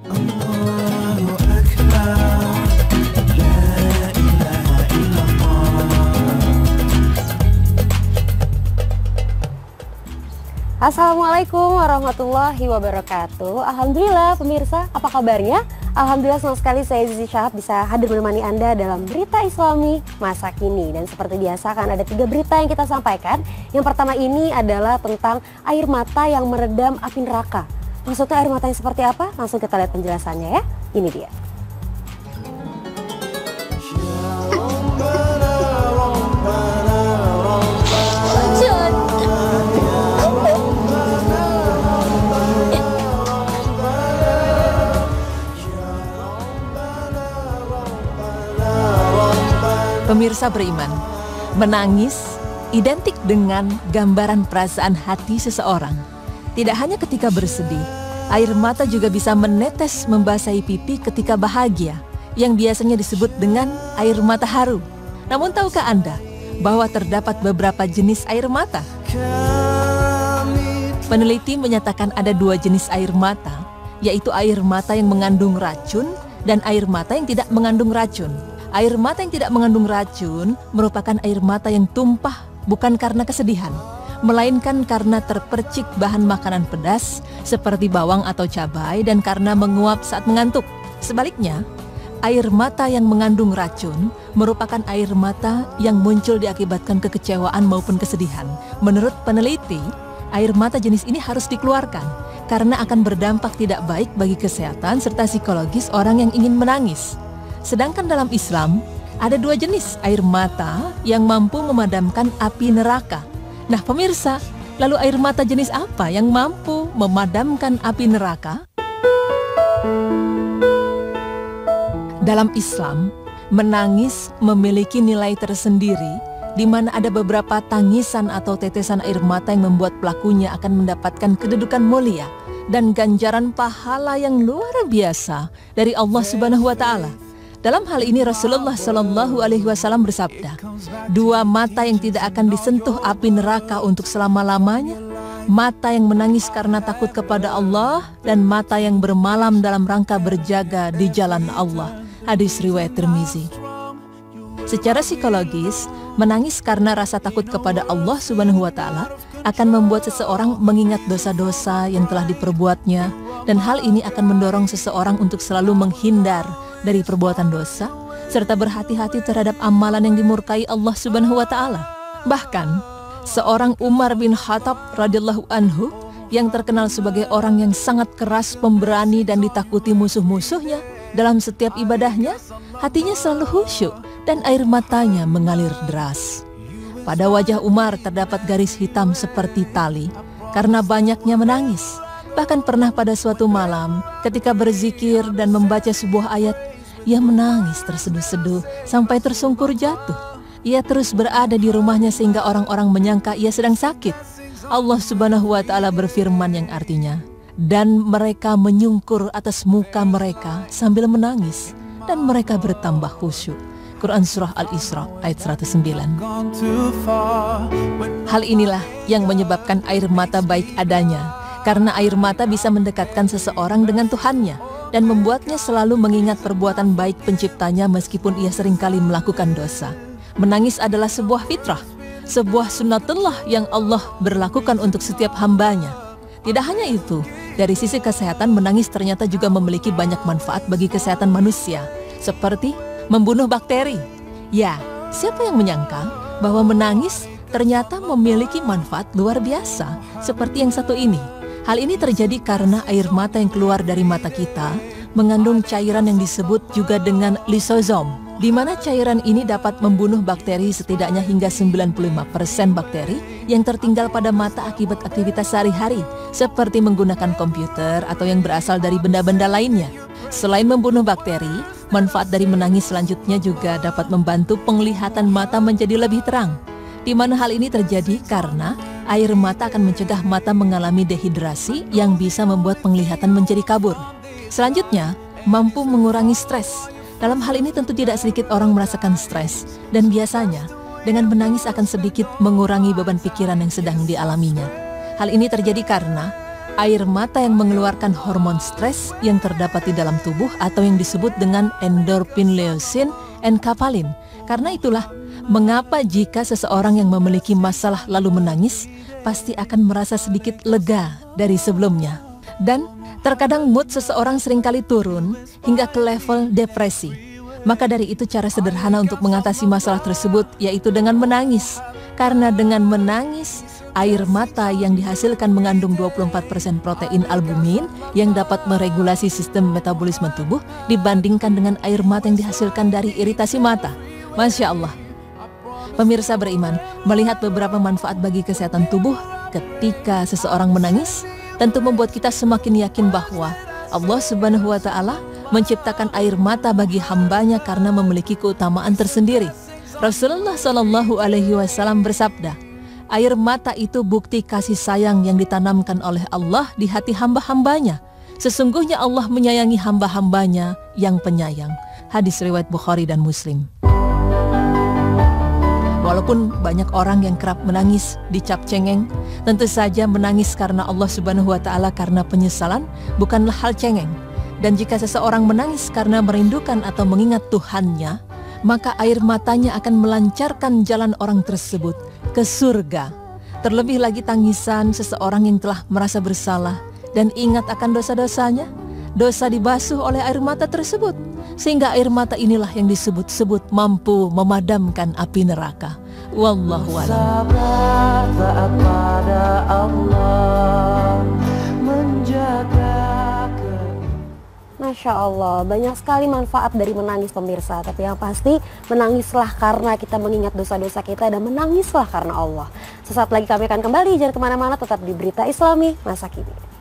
Allahu Akbar, la ilaha illallah. Assalamualaikum warahmatullahi wabarakatuh. Alhamdulillah pemirsa, apa kabarnya? Alhamdulillah senang sekali saya Zizi Syahab bisa hadir menemani Anda dalam Berita Islami Masa Kini. Dan seperti biasa kan ada 3 berita yang kita sampaikan. Yang pertama ini adalah tentang air mata yang meredam api neraka. Maksudnya air mata yang seperti apa? Langsung kita lihat penjelasannya ya. Ini dia. Pemirsa beriman, menangis identik dengan gambaran perasaan hati seseorang. Tidak hanya ketika bersedih, air mata juga bisa menetes membasahi pipi ketika bahagia, yang biasanya disebut dengan air mata haru. Namun tahukah Anda bahwa terdapat beberapa jenis air mata? Peneliti menyatakan ada 2 jenis air mata, yaitu air mata yang mengandung racun dan air mata yang tidak mengandung racun. Air mata yang tidak mengandung racun merupakan air mata yang tumpah bukan karena kesedihan, melainkan karena terpercik bahan makanan pedas seperti bawang atau cabai dan karena menguap saat mengantuk. Sebaliknya, air mata yang mengandung racun merupakan air mata yang muncul diakibatkan kekecewaan maupun kesedihan. Menurut peneliti, air mata jenis ini harus dikeluarkan karena akan berdampak tidak baik bagi kesehatan serta psikologis orang yang ingin menangis. Sedangkan dalam Islam, ada 2 jenis air mata yang mampu memadamkan api neraka. Nah pemirsa, lalu air mata jenis apa yang mampu memadamkan api neraka? Dalam Islam, menangis memiliki nilai tersendiri, di mana ada beberapa tangisan atau tetesan air mata yang membuat pelakunya akan mendapatkan kedudukan mulia dan ganjaran pahala yang luar biasa dari Allah Subhanahu wa Ta'ala. Dalam hal ini Rasulullah Shallallahu Alaihi Wasallam bersabda, 2 mata yang tidak akan disentuh api neraka untuk selama-lamanya, mata yang menangis karena takut kepada Allah dan mata yang bermalam dalam rangka berjaga di jalan Allah. Hadis riwayat Tirmizi. Secara psikologis, menangis karena rasa takut kepada Allah Subhanahu wa Ta'ala akan membuat seseorang mengingat dosa-dosa yang telah diperbuatnya, dan hal ini akan mendorong seseorang untuk selalu menghindar dari perbuatan dosa serta berhati-hati terhadap amalan yang dimurkai Allah Subhanahu wa Ta'ala. Bahkan seorang Umar bin Khattab radhiyallahu anhu yang terkenal sebagai orang yang sangat keras, pemberani dan ditakuti musuh-musuhnya, dalam setiap ibadahnya hatinya selalu khusyuk dan air matanya mengalir deras. Pada wajah Umar terdapat garis hitam seperti tali karena banyaknya menangis. Bahkan pernah pada suatu malam ketika berzikir dan membaca sebuah ayat, ia menangis terseduh-seduh sampai tersungkur jatuh. Ia terus berada di rumahnya sehingga orang-orang menyangka ia sedang sakit. Allah Subhanahu wa Ta'ala berfirman yang artinya, dan mereka menyungkur atas muka mereka sambil menangis dan mereka bertambah khusyuk. Quran Surah Al-Isra ayat 109. Hal inilah yang menyebabkan air mata baik adanya, karena air mata bisa mendekatkan seseorang dengan Tuhannya dan membuatnya selalu mengingat perbuatan baik penciptanya meskipun ia seringkali melakukan dosa. Menangis adalah sebuah fitrah, sebuah sunnatullah yang Allah berlakukan untuk setiap hambanya. Tidak hanya itu, dari sisi kesehatan menangis ternyata juga memiliki banyak manfaat bagi kesehatan manusia, seperti membunuh bakteri. Ya, siapa yang menyangka bahwa menangis ternyata memiliki manfaat luar biasa seperti yang satu ini. Hal ini terjadi karena air mata yang keluar dari mata kita mengandung cairan yang disebut juga dengan lisosom, di mana cairan ini dapat membunuh bakteri setidaknya hingga 95% bakteri yang tertinggal pada mata akibat aktivitas sehari-hari, seperti menggunakan komputer atau yang berasal dari benda-benda lainnya. Selain membunuh bakteri, manfaat dari menangis selanjutnya juga dapat membantu penglihatan mata menjadi lebih terang, di mana hal ini terjadi karena air mata akan mencegah mata mengalami dehidrasi yang bisa membuat penglihatan menjadi kabur. Selanjutnya, mampu mengurangi stres. Dalam hal ini tentu tidak sedikit orang merasakan stres, dan biasanya dengan menangis akan sedikit mengurangi beban pikiran yang sedang dialaminya. Hal ini terjadi karena Air mata yang mengeluarkan hormon stres yang terdapat di dalam tubuh atau yang disebut dengan endorfin, leucin, enkapalin. Karena itulah mengapa jika seseorang yang memiliki masalah lalu menangis, pasti akan merasa sedikit lega dari sebelumnya. Dan terkadang mood seseorang seringkali turun hingga ke level depresi. Maka dari itu cara sederhana untuk mengatasi masalah tersebut yaitu dengan menangis. Karena dengan menangis, air mata yang dihasilkan mengandung 24% protein albumin yang dapat meregulasi sistem metabolisme tubuh dibandingkan dengan air mata yang dihasilkan dari iritasi mata. Masya Allah. Pemirsa beriman, melihat beberapa manfaat bagi kesehatan tubuh ketika seseorang menangis, tentu membuat kita semakin yakin bahwa Allah Subhanahu wa Ta'ala menciptakan air mata bagi hambanya karena memiliki keutamaan tersendiri. Rasulullah Shallallahu Alaihi Wasallam bersabda, air mata itu bukti kasih sayang yang ditanamkan oleh Allah di hati hamba-hambanya. Sesungguhnya Allah menyayangi hamba-hambanya yang penyayang. Hadis riwayat Bukhari dan Muslim. Walaupun banyak orang yang kerap menangis, dicap cengeng, tentu saja menangis karena Allah Subhanahu wa Ta'ala karena penyesalan bukanlah hal cengeng. Dan jika seseorang menangis karena merindukan atau mengingat Tuhannya, maka air matanya akan melancarkan jalan orang tersebut ke surga. Terlebih lagi tangisan seseorang yang telah merasa bersalah dan ingat akan dosa-dosanya, dosa dibasuh oleh air mata tersebut. Sehingga air mata inilah yang disebut-sebut mampu memadamkan api neraka. Wallahu a'lam. Sabar taat pada Allah, menjaga Masya Allah, banyak sekali manfaat dari menangis pemirsa. Tapi yang pasti menangislah karena kita mengingat dosa-dosa kita dan menangislah karena Allah. Sesaat lagi kami akan kembali, jangan kemana-mana, tetap di Berita Islami Masa Kini.